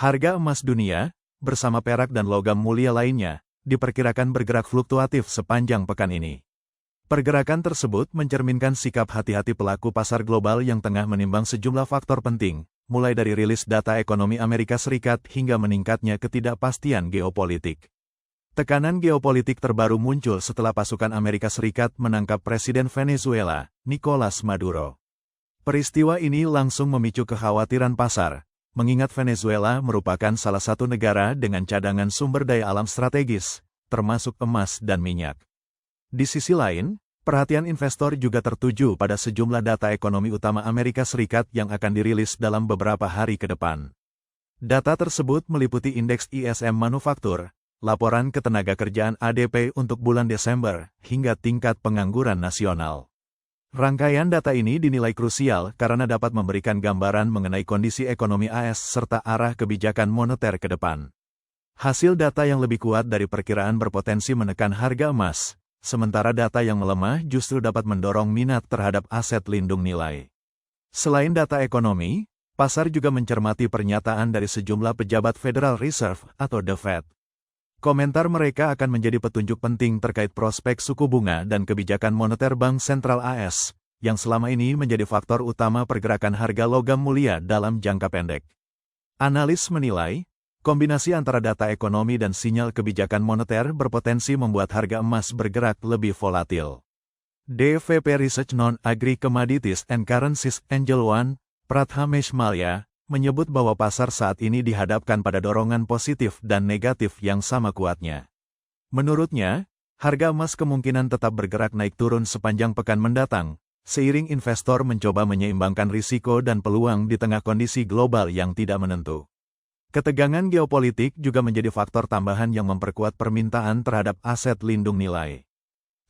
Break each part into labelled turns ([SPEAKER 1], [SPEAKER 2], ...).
[SPEAKER 1] Harga emas dunia, bersama perak dan logam mulia lainnya, diperkirakan bergerak fluktuatif sepanjang pekan ini. Pergerakan tersebut mencerminkan sikap hati-hati pelaku pasar global yang tengah menimbang sejumlah faktor penting, mulai dari rilis data ekonomi Amerika Serikat hingga meningkatnya ketidakpastian geopolitik. Tekanan geopolitik terbaru muncul setelah pasukan Amerika Serikat menangkap Presiden Venezuela, Nicolas Maduro. Peristiwa ini langsung memicu kekhawatiran pasar, mengingat Venezuela merupakan salah satu negara dengan cadangan sumber daya alam strategis, termasuk emas dan minyak. Di sisi lain, perhatian investor juga tertuju pada sejumlah data ekonomi utama Amerika Serikat yang akan dirilis dalam beberapa hari ke depan. Data tersebut meliputi indeks ISM manufaktur, laporan ketenagakerjaan ADP untuk bulan Desember, hingga tingkat pengangguran nasional. Rangkaian data ini dinilai krusial karena dapat memberikan gambaran mengenai kondisi ekonomi AS serta arah kebijakan moneter ke depan. Hasil data yang lebih kuat dari perkiraan berpotensi menekan harga emas, sementara data yang melemah justru dapat mendorong minat terhadap aset lindung nilai. Selain data ekonomi, pasar juga mencermati pernyataan dari sejumlah pejabat Federal Reserve atau The Fed. Komentar mereka akan menjadi petunjuk penting terkait prospek suku bunga dan kebijakan moneter Bank Sentral AS, yang selama ini menjadi faktor utama pergerakan harga logam mulia dalam jangka pendek. Analis menilai, kombinasi antara data ekonomi dan sinyal kebijakan moneter berpotensi membuat harga emas bergerak lebih volatil. DVP Research Non-Agri Commodities and Currencies Angel One, Prathamesh Malya, menyebut bahwa pasar saat ini dihadapkan pada dorongan positif dan negatif yang sama kuatnya. Menurutnya, harga emas kemungkinan tetap bergerak naik turun sepanjang pekan mendatang, seiring investor mencoba menyeimbangkan risiko dan peluang di tengah kondisi global yang tidak menentu. Ketegangan geopolitik juga menjadi faktor tambahan yang memperkuat permintaan terhadap aset lindung nilai.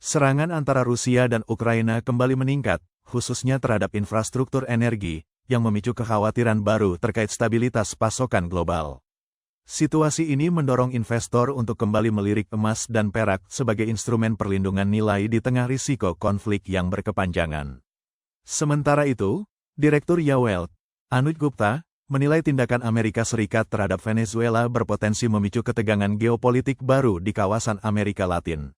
[SPEAKER 1] Serangan antara Rusia dan Ukraina kembali meningkat, khususnya terhadap infrastruktur energi, yang memicu kekhawatiran baru terkait stabilitas pasokan global. Situasi ini mendorong investor untuk kembali melirik emas dan perak sebagai instrumen perlindungan nilai di tengah risiko konflik yang berkepanjangan. Sementara itu, Direktur Wealth, Anuj Gupta, menilai tindakan Amerika Serikat terhadap Venezuela berpotensi memicu ketegangan geopolitik baru di kawasan Amerika Latin.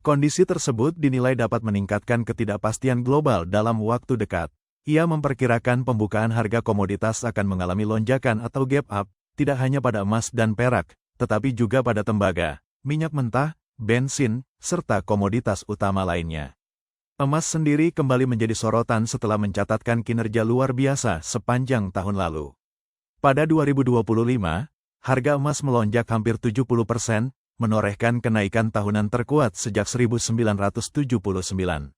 [SPEAKER 1] Kondisi tersebut dinilai dapat meningkatkan ketidakpastian global dalam waktu dekat. Ia memperkirakan pembukaan harga komoditas akan mengalami lonjakan atau gap up, tidak hanya pada emas dan perak, tetapi juga pada tembaga, minyak mentah, bensin, serta komoditas utama lainnya. Emas sendiri kembali menjadi sorotan setelah mencatatkan kinerja luar biasa sepanjang tahun lalu. Pada 2025, harga emas melonjak hampir 70%, menorehkan kenaikan tahunan terkuat sejak 1979.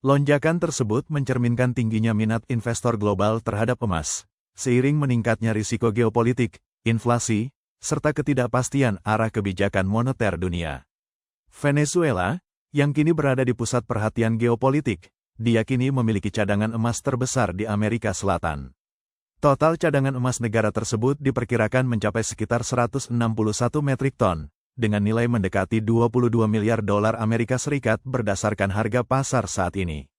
[SPEAKER 1] Lonjakan tersebut mencerminkan tingginya minat investor global terhadap emas, seiring meningkatnya risiko geopolitik, inflasi, serta ketidakpastian arah kebijakan moneter dunia. Venezuela, yang kini berada di pusat perhatian geopolitik, diyakini memiliki cadangan emas terbesar di Amerika Selatan. Total cadangan emas negara tersebut diperkirakan mencapai sekitar 161 metrik ton, dengan nilai mendekati 22 miliar dolar Amerika Serikat berdasarkan harga pasar saat ini.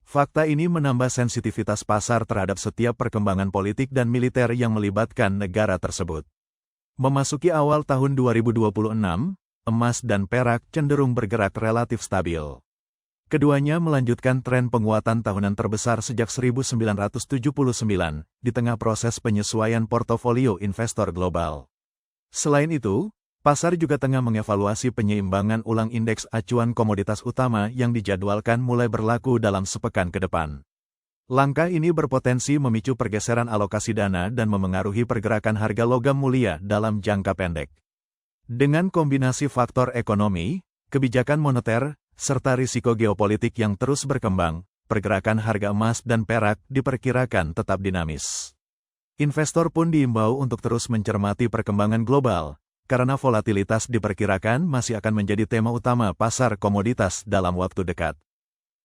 [SPEAKER 1] Fakta ini menambah sensitivitas pasar terhadap setiap perkembangan politik dan militer yang melibatkan negara tersebut. Memasuki awal tahun 2026, emas dan perak cenderung bergerak relatif stabil. Keduanya melanjutkan tren penguatan tahunan terbesar sejak 1979, di tengah proses penyesuaian portofolio investor global. Selain itu, pasar juga tengah mengevaluasi penyeimbangan ulang indeks acuan komoditas utama yang dijadwalkan mulai berlaku dalam sepekan ke depan. Langkah ini berpotensi memicu pergeseran alokasi dana dan memengaruhi pergerakan harga logam mulia dalam jangka pendek. Dengan kombinasi faktor ekonomi, kebijakan moneter, serta risiko geopolitik yang terus berkembang, pergerakan harga emas dan perak diperkirakan tetap dinamis. Investor pun diimbau untuk terus mencermati perkembangan global, karena volatilitas diperkirakan masih akan menjadi tema utama pasar komoditas dalam waktu dekat.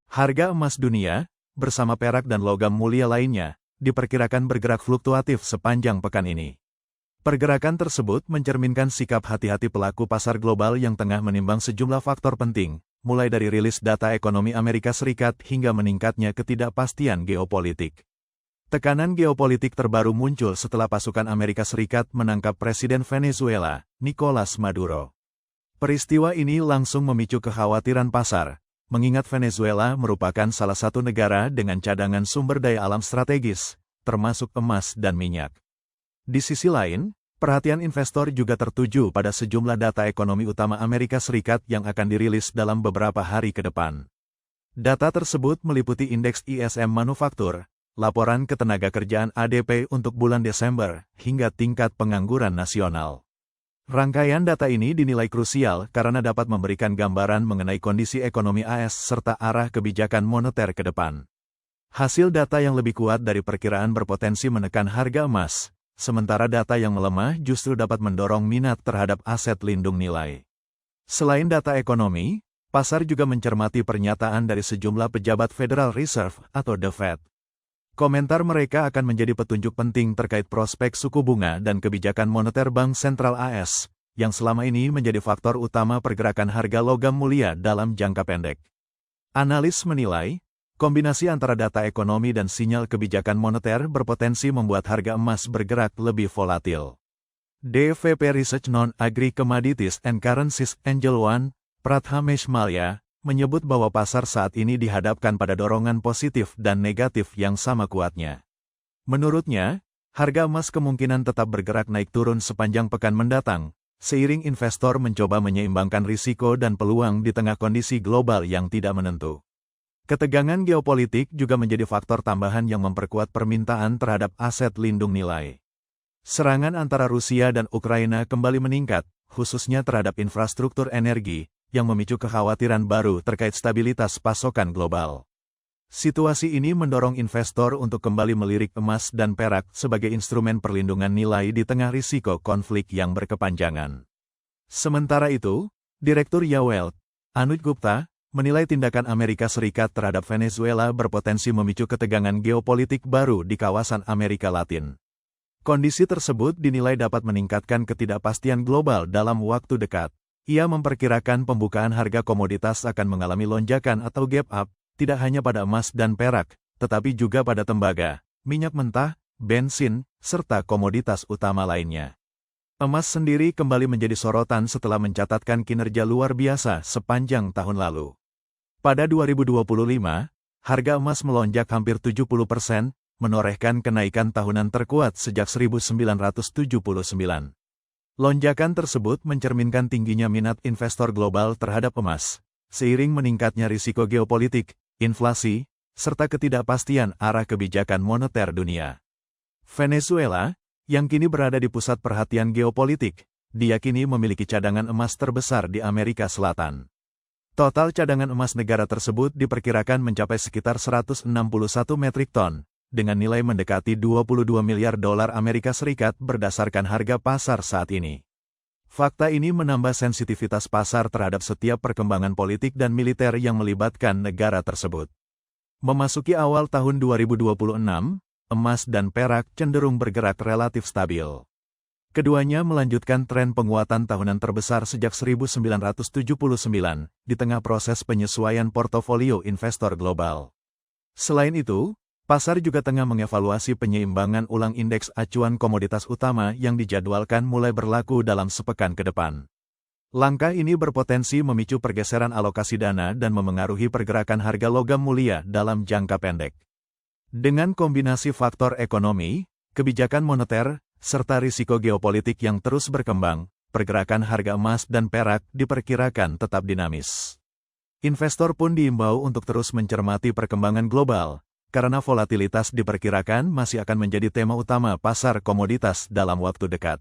[SPEAKER 1] Harga emas dunia, bersama perak dan logam mulia lainnya, diperkirakan bergerak fluktuatif sepanjang pekan ini. Pergerakan tersebut mencerminkan sikap hati-hati pelaku pasar global yang tengah menimbang sejumlah faktor penting, mulai dari rilis data ekonomi Amerika Serikat hingga meningkatnya ketidakpastian geopolitik. Tekanan geopolitik terbaru muncul setelah pasukan Amerika Serikat menangkap Presiden Venezuela, Nicolas Maduro. Peristiwa ini langsung memicu kekhawatiran pasar, mengingat Venezuela merupakan salah satu negara dengan cadangan sumber daya alam strategis, termasuk emas dan minyak. Di sisi lain, perhatian investor juga tertuju pada sejumlah data ekonomi utama Amerika Serikat yang akan dirilis dalam beberapa hari ke depan. Data tersebut meliputi indeks ISM manufaktur, laporan ketenagakerjaan ADP untuk bulan Desember, hingga tingkat pengangguran nasional. Rangkaian data ini dinilai krusial karena dapat memberikan gambaran mengenai kondisi ekonomi AS serta arah kebijakan moneter ke depan. Hasil data yang lebih kuat dari perkiraan berpotensi menekan harga emas, sementara data yang melemah justru dapat mendorong minat terhadap aset lindung nilai. Selain data ekonomi, pasar juga mencermati pernyataan dari sejumlah pejabat Federal Reserve atau The Fed. Komentar mereka akan menjadi petunjuk penting terkait prospek suku bunga dan kebijakan moneter Bank Sentral AS, yang selama ini menjadi faktor utama pergerakan harga logam mulia dalam jangka pendek. Analis menilai, kombinasi antara data ekonomi dan sinyal kebijakan moneter berpotensi membuat harga emas bergerak lebih volatil. DVP Research Non-Agri Commodities and Currencies Angel One, Prathamesh Malya, menyebut bahwa pasar saat ini dihadapkan pada dorongan positif dan negatif yang sama kuatnya. Menurutnya, harga emas kemungkinan tetap bergerak naik turun sepanjang pekan mendatang, seiring investor mencoba menyeimbangkan risiko dan peluang di tengah kondisi global yang tidak menentu. Ketegangan geopolitik juga menjadi faktor tambahan yang memperkuat permintaan terhadap aset lindung nilai. Serangan antara Rusia dan Ukraina kembali meningkat, khususnya terhadap infrastruktur energi, yang memicu kekhawatiran baru terkait stabilitas pasokan global. Situasi ini mendorong investor untuk kembali melirik emas dan perak sebagai instrumen perlindungan nilai di tengah risiko konflik yang berkepanjangan. Sementara itu, Direktur Wealth, Anuj Gupta, menilai tindakan Amerika Serikat terhadap Venezuela berpotensi memicu ketegangan geopolitik baru di kawasan Amerika Latin. Kondisi tersebut dinilai dapat meningkatkan ketidakpastian global dalam waktu dekat. Ia memperkirakan pembukaan harga komoditas akan mengalami lonjakan atau gap up, tidak hanya pada emas dan perak, tetapi juga pada tembaga, minyak mentah, bensin, serta komoditas utama lainnya. Emas sendiri kembali menjadi sorotan setelah mencatatkan kinerja luar biasa sepanjang tahun lalu. Pada 2025, harga emas melonjak hampir 70%, menorehkan kenaikan tahunan terkuat sejak 1979. Lonjakan tersebut mencerminkan tingginya minat investor global terhadap emas, seiring meningkatnya risiko geopolitik, inflasi, serta ketidakpastian arah kebijakan moneter dunia. Venezuela, yang kini berada di pusat perhatian geopolitik, diyakini memiliki cadangan emas terbesar di Amerika Selatan. Total cadangan emas negara tersebut diperkirakan mencapai sekitar 161 metrik ton, dengan nilai mendekati 22 miliar dolar Amerika Serikat berdasarkan harga pasar saat ini. Fakta ini menambah sensitivitas pasar terhadap setiap perkembangan politik dan militer yang melibatkan negara tersebut. Memasuki awal tahun 2026, emas dan perak cenderung bergerak relatif stabil. Keduanya melanjutkan tren penguatan tahunan terbesar sejak 1979, di tengah proses penyesuaian portofolio investor global. Selain itu, pasar juga tengah mengevaluasi penyeimbangan ulang indeks acuan komoditas utama yang dijadwalkan mulai berlaku dalam sepekan ke depan. Langkah ini berpotensi memicu pergeseran alokasi dana dan memengaruhi pergerakan harga logam mulia dalam jangka pendek. Dengan kombinasi faktor ekonomi, kebijakan moneter, serta risiko geopolitik yang terus berkembang, pergerakan harga emas dan perak diperkirakan tetap dinamis. Investor pun diimbau untuk terus mencermati perkembangan global, karena volatilitas diperkirakan masih akan menjadi tema utama pasar komoditas dalam waktu dekat.